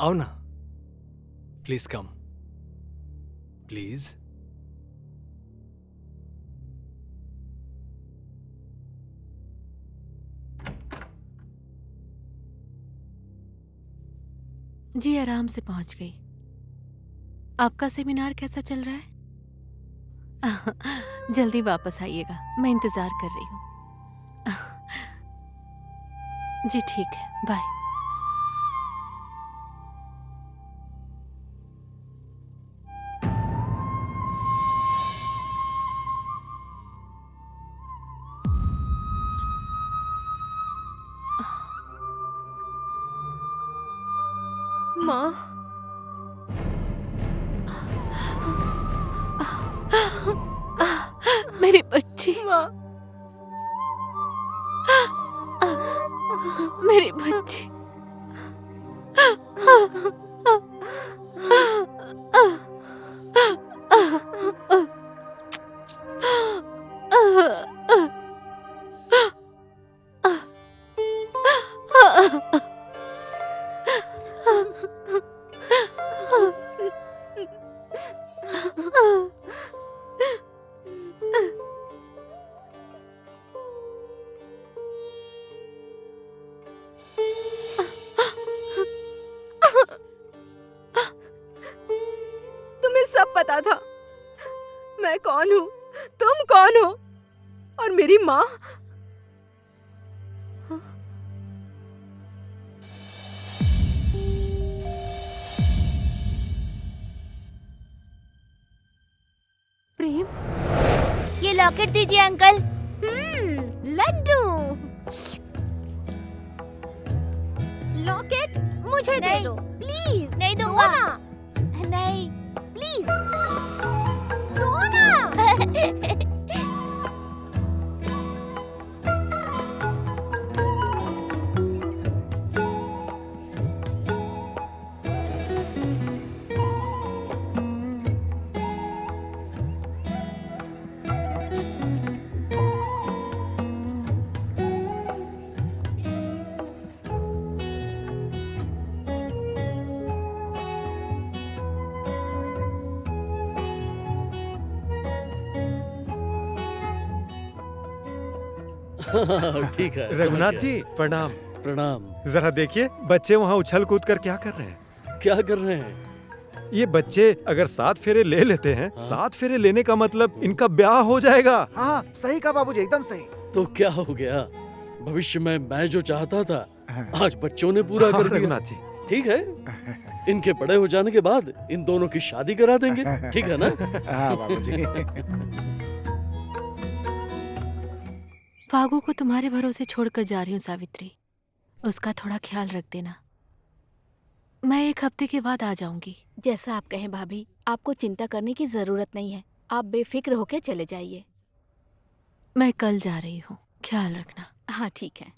आओ ना, please come, please. जी आराम से पहुंच गई। आपका सेमिनार कैसा चल रहा है? जल्दी वापस आइएगा, मैं इंतजार कर रही हूँ। जी ठीक है, बाय। माँ, मेरी बच्ची, माँ, मेरी बच्ची। तुम्हें सब पता था मैं कौन हूँ, तुम कौन हो, और मेरी माँ। प्रेम, ये लॉकेट दीजिए अंकल। लड्डू। लॉकेट मुझे दे नहीं। दो प्लीज। नहीं दो दूंगा। ना, नहीं। प्लीज दो ना। ठीक है, समझ रघुनाथ गया। जी प्रणाम। प्रणाम। जरा देखिए, बच्चे वहाँ उछल कूद कर क्या कर रहे हैं। क्या कर रहे हैं? ये बच्चे अगर 7 फेरे ले लेते हैं, हाँ। 7 फेरे लेने का मतलब इनका ब्याह हो जाएगा। हाँ सही कहा बाबूजी, एकदम सही। तो क्या हो गया? भविष्य में मैं जो चाहता था आज बच्चों ने पूरा हाँ, कर दिया। रघुनाथ जी। ठीक है, इनके बड़े हो जाने के बाद इन दोनों की शादी करा देंगे। ठीक है ना? हाँ बाबूजी। फागू को तुम्हारे भरोसे छोड़कर जा रही हूँ सावित्री, उसका थोड़ा ख्याल रख देना। मैं 1 हफ्ते के बाद आ जाऊंगी। जैसा आप कहें भाभी, आपको चिंता करने की जरूरत नहीं है। आप बेफिक्र होकर चले जाइए। मैं कल जा रही हूँ, ख्याल रखना। हाँ ठीक है।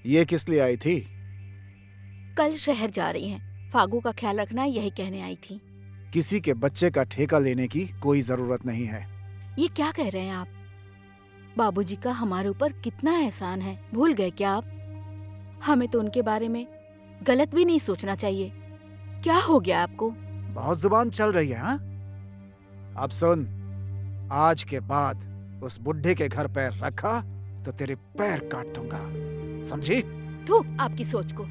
ये किस लिए आई थी? कल शहर जा रही हैं। फागू का ख्याल रखना यही कहने आई थी। किसी के बच्चे का ठेका लेने की कोई जरूरत नहीं है। ये क्या कह रहे हैं आप? बाबूजी का हमारे ऊपर कितना एहसान है, भूल गए क्या आप? हमें तो उनके बारे में गलत भी नहीं सोचना चाहिए। क्या हो गया आपको? बहुत जुबान चल रही है। हाँ, अब सुन, आज के बाद उस बुढ़े के घर पैर रखा तो तेरे पैर काट दूंगा, समझी? थू आपकी सोच को।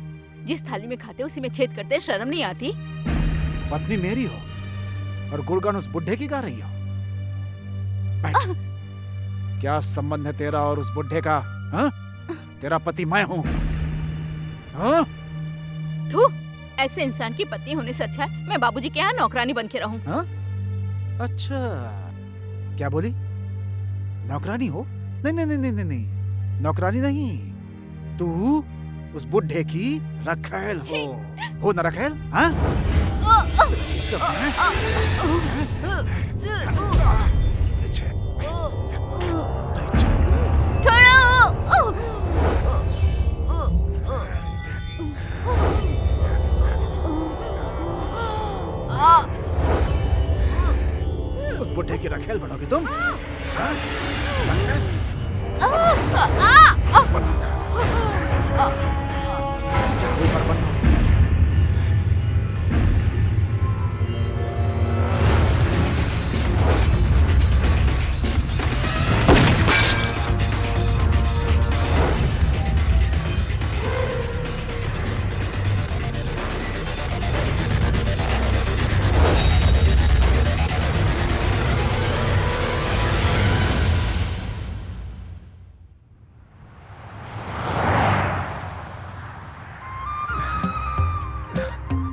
जिस थाली में खाते उसी में छेद करते, शर्म नहीं आती? पत्नी मेरी हो और गुणगान उस बुढ़े की गा रही हो। बैठ। क्या संबंध है तेरा और उस बुढ़े का? हाँ? तेरा पति मैं हूँ। हाँ? थू, ऐसे इंसान की पत्नी होने से अच्छा है मैं बाबूजी के यहाँ नौकरानी बन के रहूं। हाँ? अच्छा, क्या बोली? नौकरानी हो? नहीं नहीं नहीं नहीं नहीं, नौकरानी नहीं, तू उस बुढ़े की रखैल हो ना रखैल? हाँ? उस बुढ़े की रखेल बनोगे तुम? हाँ? बनाता। जाओ ऊपर बनना उसके।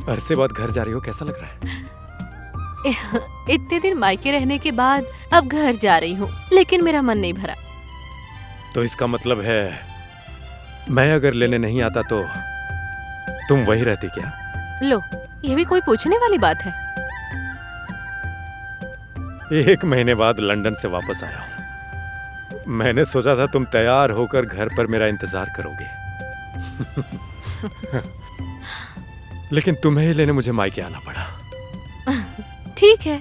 अरसे बाद घर जा रही हो, कैसा लग रहा है? इतने दिन मायके रहने के बाद अब घर जा रही हूँ, लेकिन मेरा मन नहीं भरा। तो इसका मतलब है मैं अगर लेने नहीं आता तो तुम वही रहती क्या? लो, ये भी कोई पूछने वाली बात है? 1 महीने बाद लंदन से वापस आया हूं। मैंने सोचा था तुम तैयार होकर घर पर मेरा इंतजार करोगे। लेकिन तुम्हें ही लेने मुझे मायके आना पड़ा। ठीक है,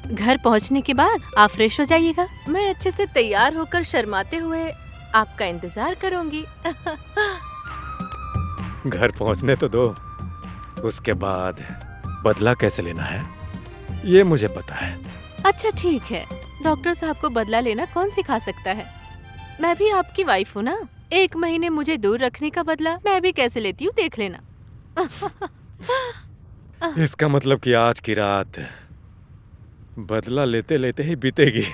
घर पहुंचने के बाद आप फ्रेश हो जाइएगा। मैं अच्छे से तैयार होकर शर्माते हुए आपका इंतजार करूंगी। घर पहुंचने तो दो, उसके बाद बदला कैसे लेना है ये मुझे पता है। अच्छा ठीक है, डॉक्टर साहब को बदला लेना कौन सिखा सकता है? मैं भी आपकी वाइफ हूँ ना। 1 महीने मुझे दूर रखने का बदला मैं भी कैसे लेती हूँ देख लेना। इसका मतलब कि आज की रात बदला लेते लेते ही बीतेगी।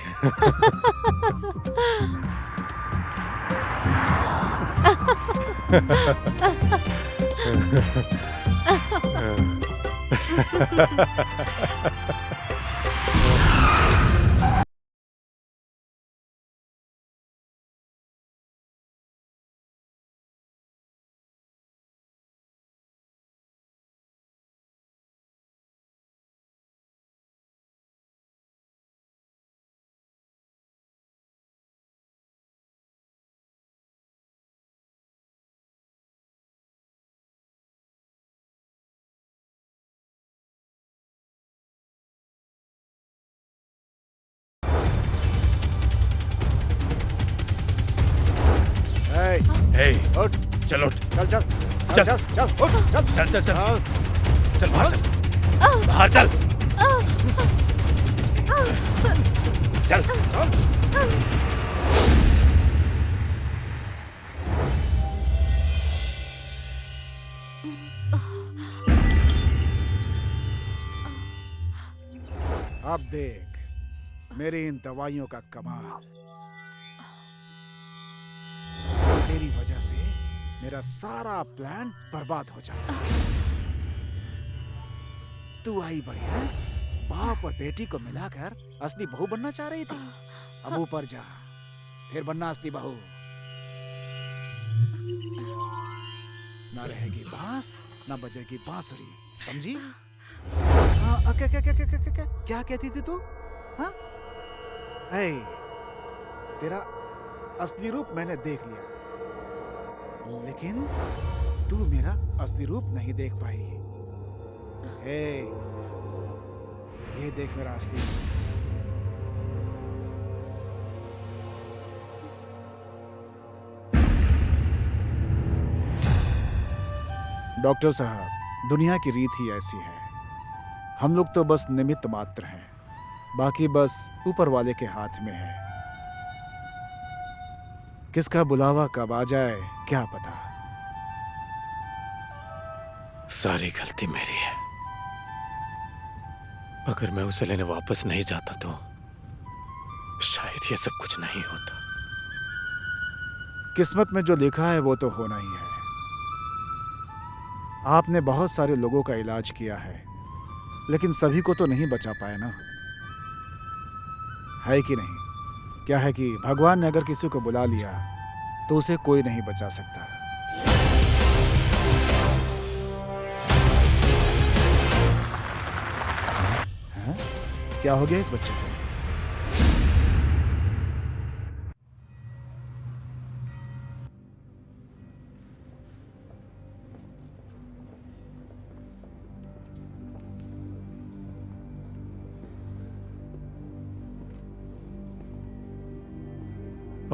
Hey, हे, उठ, चल उठ, चल चल चल। चल चल चल उठ, चल चल चल चल चल। चल बाहर चल, बाहर चल, चल। चल। अब देख मेरी इन दवाइयों का कमाल। तेरी वजह से मेरा सारा प्लान बर्बाद हो जाता। तू आई बढ़िया, बाप और बेटी को मिलाकर असली बहू बनना चाह रही थी। अब ऊपर जा, फिर बनना असली बहू। ना रहेगी बांस, ना बजेगी बांसुरी, समझी? हाँ, क्या कहती थी तू? हाँ? ऐ, तेरा असली रूप मैंने देख लिया, लेकिन तू मेरा असली रूप नहीं देख पाई। ये देख मेरा असली रूप। डॉक्टर साहब, दुनिया की रीत ही ऐसी है। हम लोग तो बस निमित्त मात्र हैं, बाकी बस ऊपर वाले के हाथ में है। किसका बुलावा कब आ जाए क्या पता। सारी गलती मेरी है। अगर मैं उसे लेने वापस नहीं जाता तो शायद ये सब कुछ नहीं होता। किस्मत में जो लिखा है वो तो होना ही है। आपने बहुत सारे लोगों का इलाज किया है, लेकिन सभी को तो नहीं बचा पाए ना, है कि नहीं? क्या है कि भगवान ने अगर किसी को बुला लिया तो उसे कोई नहीं बचा सकता। हाँ? क्या हो गया इस बच्चे को?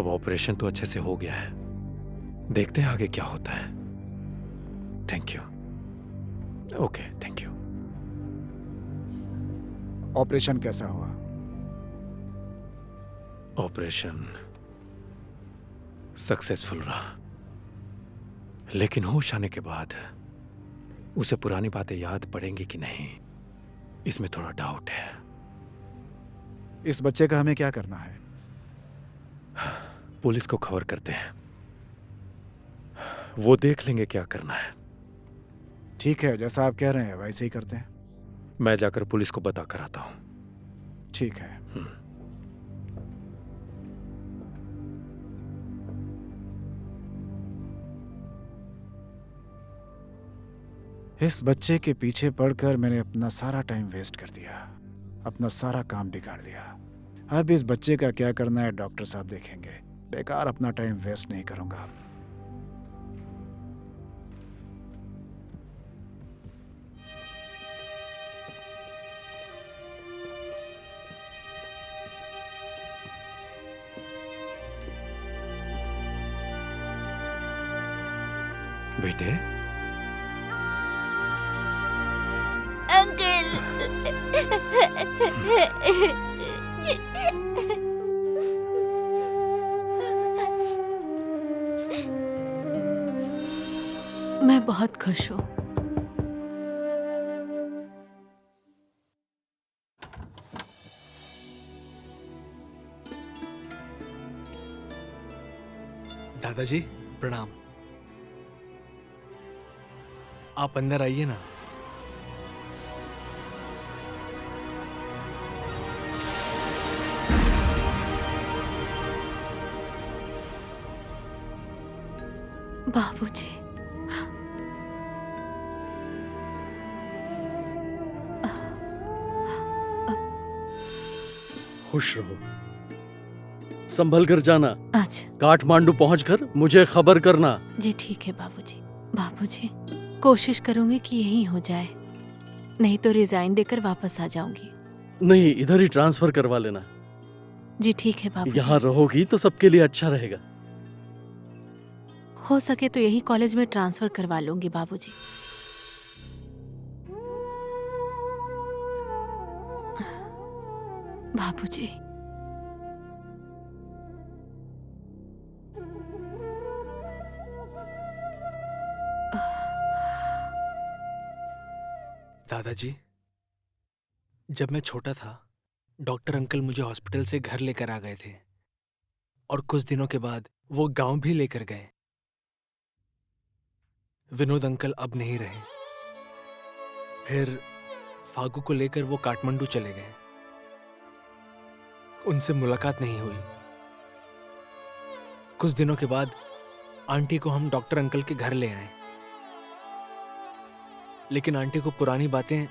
अब ऑपरेशन तो अच्छे से हो गया है, देखते हैं आगे क्या होता है। Thank you. Okay, thank you. Operation कैसा हुआ? ऑपरेशन सक्सेसफुल रहा, लेकिन होश आने के बाद उसे पुरानी बातें याद पड़ेंगी कि नहीं, इसमें थोड़ा डाउट है। इस बच्चे का हमें क्या करना है? पुलिस को खबर करते हैं, वो देख लेंगे क्या करना है। ठीक है, जैसा आप कह रहे हैं वैसे ही करते हैं। मैं जाकर पुलिस को बता कर आता हूं। ठीक है। इस बच्चे के पीछे पड़कर मैंने अपना सारा टाइम वेस्ट कर दिया, अपना सारा काम बिगाड़ दिया। अब इस बच्चे का क्या करना है डॉक्टर साहब देखेंगे। बेकार अपना टाइम वेस्ट नहीं करूंगा। बेटे, मैं बहुत खुश हूँ। दादाजी प्रणाम। आप अंदर आइए ना। बाबूजी, खुश रहो, संभल कर जाना। अच्छा काठमांडू पहुंचकर मुझे खबर करना। जी ठीक है बाबूजी। बाबूजी, कोशिश करूंगी कि यही हो जाए, नहीं तो रिजाइन देकर वापस आ जाऊंगी। नहीं, इधर ही ट्रांसफर करवा लेना। जी ठीक है बाबूजी। यहाँ रहोगी तो सबके लिए अच्छा रहेगा। हो सके तो यही कॉलेज में ट्रांसफर करवा लूंगी बाबूजी। बाबूजी, दादाजी, जब मैं छोटा था डॉक्टर अंकल मुझे हॉस्पिटल से घर लेकर आ गए थे और कुछ दिनों के बाद वो गांव भी लेकर गए। विनोद अंकल अब नहीं रहे। फिर फागू को लेकर वो काठमांडू चले गए। उनसे मुलाकात नहीं हुई। कुछ दिनों के बाद आंटी को हम डॉक्टर अंकल के घर ले आए, लेकिन आंटी को पुरानी बातें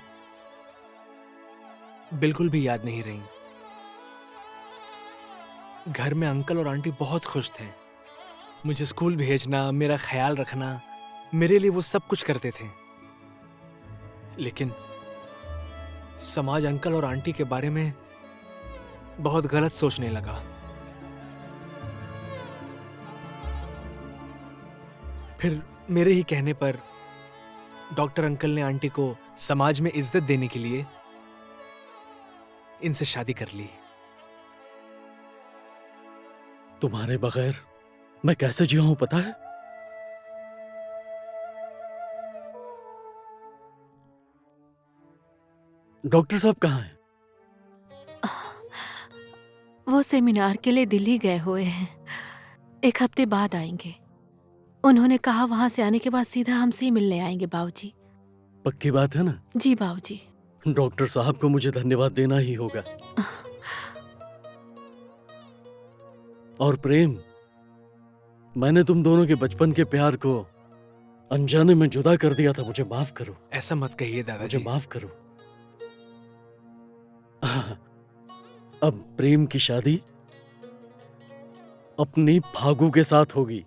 बिल्कुल भी याद नहीं रहीं। घर में अंकल और आंटी बहुत खुश थे। मुझे स्कूल भेजना, मेरा ख्याल रखना, मेरे लिए वो सब कुछ करते थे। लेकिन समाज अंकल और आंटी के बारे में बहुत गलत सोचने लगा। फिर मेरे ही कहने पर डॉक्टर अंकल ने आंटी को समाज में इज्जत देने के लिए इनसे शादी कर ली। तुम्हारे बगैर मैं कैसे जिया हूं पता है? डॉक्टर साहब कहाँ हैं? वो सेमिनार के लिए दिल्ली गए हुए हैं, 1 हफ्ते बाद आएंगे। उन्होंने कहा वहां से आने के बाद सीधा हमसे ही मिलने आएंगे बाबूजी। पक्की बात है ना? जी बाबूजी। डॉक्टर साहब को मुझे धन्यवाद देना ही होगा। और प्रेम, मैंने तुम दोनों के बचपन के प्यार को अनजाने में जुदा कर दिया था। मुझे माफ करो। ऐसा मत कहिए मुझे दादाजी। माफ करो। अब प्रेम की शादी अपनी फागू के साथ होगी।